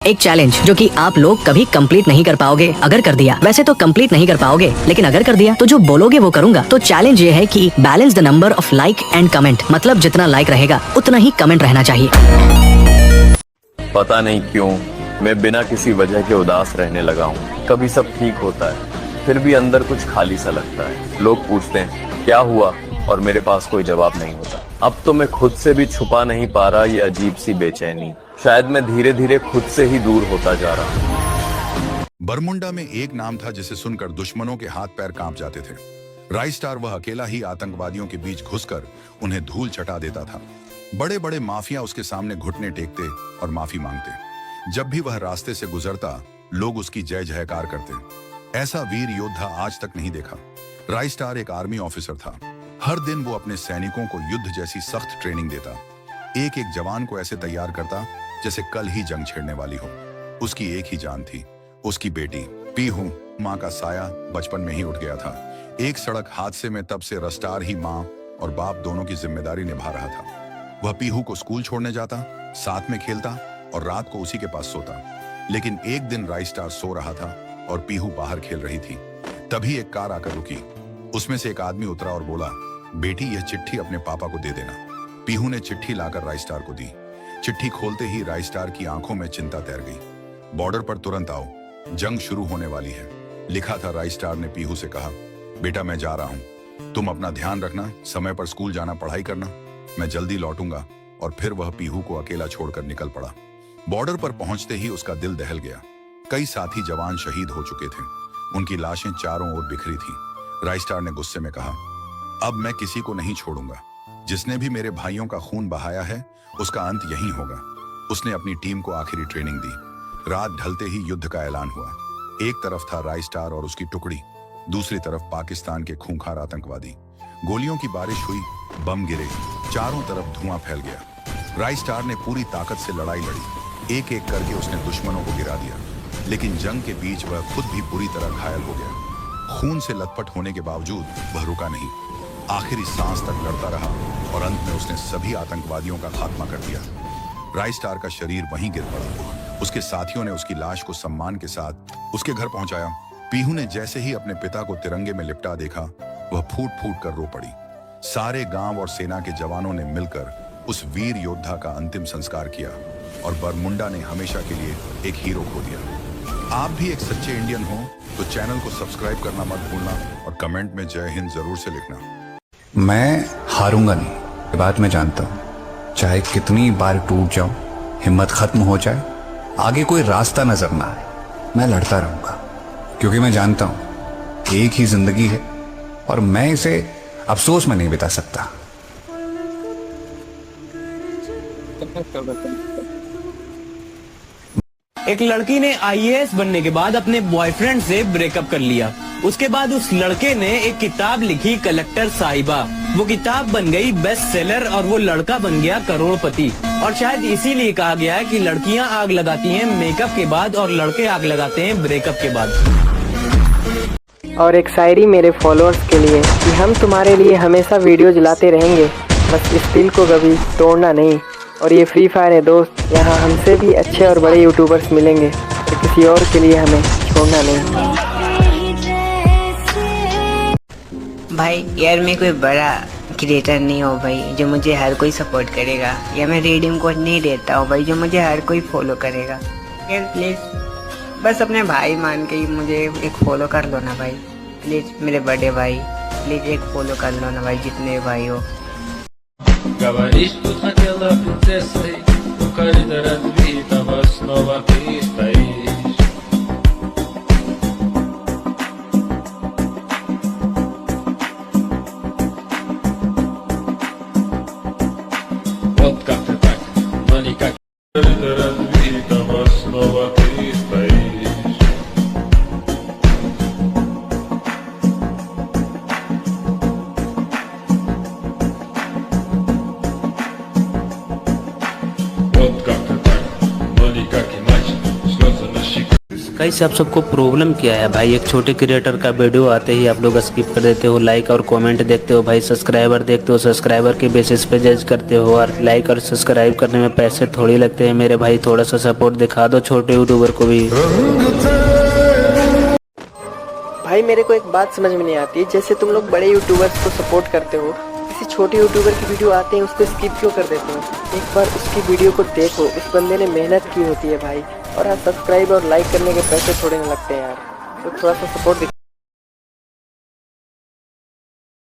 एक चैलेंज जो कि आप लोग कभी कंप्लीट नहीं कर पाओगे अगर कर दिया। वैसे तो कंप्लीट नहीं कर पाओगे, लेकिन अगर कर दिया तो जो बोलोगे वो करूंगा। तो चैलेंज ये है कि balance the number of like and comment, मतलब जितना लाइक रहेगा उतना ही कमेंट रहना चाहिए। पता नहीं क्यों मैं बिना किसी वजह के उदास रहने लगा हूँ। कभी सब ठीक होता है, फिर भी अंदर कुछ खाली सा लगता है। लोग पूछते हैं क्या हुआ, और मेरे पास कोई जवाब नहीं होता। अब तो मैं खुद से भी छुपा नहीं पा रहा ये अजीब सी बेचैनी। शायद मैं धीरे धीरे खुद से ही दूर होता जा रहा हूँ। बरमुंडा में एक नाम था जिसे सुनकर दुश्मनों के हाथ पैर कांप जाते थे। राई स्टार वह अकेला ही आतंकवादियों के बीच घुसकर उन्हें धूल चटा देता था। बड़े बड़े माफिया उसके सामने घुटने टेकते और माफी मांगते। जब भी वह रास्ते से गुजरता लोग उसकी जय जयकार करते। ऐसा वीर योद्धा आज तक नहीं देखा। राई स्टार एक आर्मी ऑफिसर था। हर दिन वो अपने सैनिकों को युद्ध जैसी सख्त ट्रेनिंग देता। एक एक जवान को ऐसे तैयार करता जैसे कल ही जंग छेड़ने वाली हो। उसकी एक ही जान थी, उसकी बेटी पीहू। माँ का साया बचपन में ही उठ गया था। एक सड़क हादसे में तब से रस्टार ही माँ और बाप दोनों की जिम्मेदारी निभा रहा था। वह पीहू को स्कूल छोड़ने जाता, साथ में खेलता और रात को उसी के पास सोता। लेकिन एक दिन राई स्टार सो रहा था और पीहू बाहर खेल रही थी। तभी एक कार आकर रुकी। उसमें से एक आदमी उतरा और बोला, बेटी यह चिट्ठी अपने पापा को दे देना। पीहू ने चिट्ठी लाकर राई स्टार को दी। चिट्ठी खोलते ही राई स्टार की आंखों में चिंता तैर गई। बॉर्डर पर तुरंत आओ, जंग शुरू होने वाली है, लिखा था। राई स्टार ने पीहू से कहा, बेटा मैं जा रहा हूं, तुम अपना ध्यान रखना, समय पर स्कूल जाना, पढ़ाई करना, मैं जल्दी लौटूंगा। और फिर वह पीहू को अकेला छोड़कर निकल पड़ा। बॉर्डर पर पहुंचते ही उसका दिल दहल गया। कई साथी जवान शहीद हो चुके थे, उनकी लाशें चारों ओर बिखरी थी। राई स्टार ने गुस्से में कहा, अब मैं किसी को नहीं छोड़ूंगा। जिसने भी मेरे भाइयों का खून बहाया है उसका अंत यही होगा। उसने अपनी टीम को आखिरी ट्रेनिंग दी। रात ढलते ही युद्ध का ऐलान हुआ। एक तरफ था राई स्टार और उसकी टुकड़ी, दूसरी तरफ पाकिस्तान के खूंखार आतंकवादी। गोलियों की बारिश हुई, बम गिरे, चारों तरफ धुआं फैल गया। राई स्टार ने पूरी ताकत से लड़ाई लड़ी। एक एक करके उसने दुश्मनों को गिरा दिया, लेकिन जंग के बीच वह खुद भी बुरी तरह घायल हो गया। खून से लथपथ होने के बावजूद वह रुका नहीं। आखिरी सांस तक लड़ता रहा और अंत में उसने सभी आतंकवादियों का खात्मा कर दिया। राई स्टार का शरीर वहीं गिर पड़ा। उसके साथियों ने उसकी लाश को सम्मान के साथ उसके घर पहुंचाया। पीहू ने जैसे ही अपने पिता को तिरंगे में लिपटा देखा, वह फूट फूट कर रो पड़ी। सारे गांव और सेना के जवानों ने मिलकर उस वीर योद्धा का अंतिम संस्कार किया और बरमुंडा ने हमेशा के लिए एक हीरो खो दिया। आप भी एक सच्चे इंडियन हो तो चैनल को सब्सक्राइब करना मत भूलना और कमेंट में जय हिंद जरूर से लिखना। मैं हारूंगा नहीं, ये बात मैं जानता हूं। चाहे कितनी बार टूट जाऊं, हिम्मत खत्म हो जाए, आगे कोई रास्ता नजर ना आए, मैं लड़ता रहूंगा। क्योंकि मैं जानता हूं एक ही जिंदगी है और मैं इसे अफसोस में नहीं बिता सकता। एक लड़की ने आईएएस बनने के बाद अपने बॉयफ्रेंड से ब्रेकअप कर लिया। उसके बाद उस लड़के ने एक किताब लिखी, कलेक्टर साहिबा। वो किताब बन गई बेस्ट सेलर और वो लड़का बन गया करोड़पति। और शायद इसीलिए कहा गया है कि लड़कियां आग लगाती हैं मेकअप के बाद और लड़के आग लगाते हैं ब्रेकअप के बाद। और एक शायरी मेरे फॉलोअर्स के लिए कि हम तुम्हारे लिए हमेशा वीडियोज लाते रहेंगे, बस इस दिल को कभी तोड़ना नहीं। और ये फ्री फायर है दोस्त, यहाँ हमसे भी अच्छे और बड़े यूट्यूबर्स मिलेंगे, और किसी और के लिए हमें छोड़ना नहीं। भाई यार मैं कोई बड़ा क्रिएटर नहीं हूँ भाई जो मुझे हर कोई सपोर्ट करेगा, या मैं रिडीम कोड नहीं देता हूँ भाई जो मुझे हर कोई फॉलो करेगा। यार प्लीज़ बस अपने भाई मान के ही मुझे एक फॉलो कर लो ना भाई, प्लीज़ मेरे बड़े भाई, प्लीज़ एक फॉलो कर लो ना भाई, जितने भाई हो। Говоришь, тут хотела принцессой, у коридора разбитого снова ты стоишь. Вот как ты так, но никак. У коридора разбитого снова ты стоишь. Вот как-то так, но никак иначе. कैसे आप सबको प्रॉब्लम क्या है भाई? एक छोटे क्रिएटर का वीडियो आते ही आप लोग स्किप कर देते हो, लाइक और कमेंट देखते हो भाई, सब्सक्राइबर देखते हो, सब्सक्राइबर के बेसिस पे जज करते हो, और लाइक और सब्सक्राइब करने में पैसे थोड़ी लगते हैं मेरे भाई। थोड़ा सा सपोर्ट दिखा दो छोटे यूट्यूबर को भी। भाई मेरे को एक बात समझ में नहीं आती, जैसे तुम लोग बड़े यूट्यूबर्स को सपोर्ट करते हो, किसी छोटे यूट्यूबर की वीडियो आते हैं उसको स्किप क्यों कर देते हो? एक बार उसकी वीडियो को देखो, उस बंदे ने मेहनत की होती है भाई। और हाँ, सब्सक्राइब और लाइक करने के पैसे थोड़े ना लगते हैं यार, तो थोड़ा सा सपोर्ट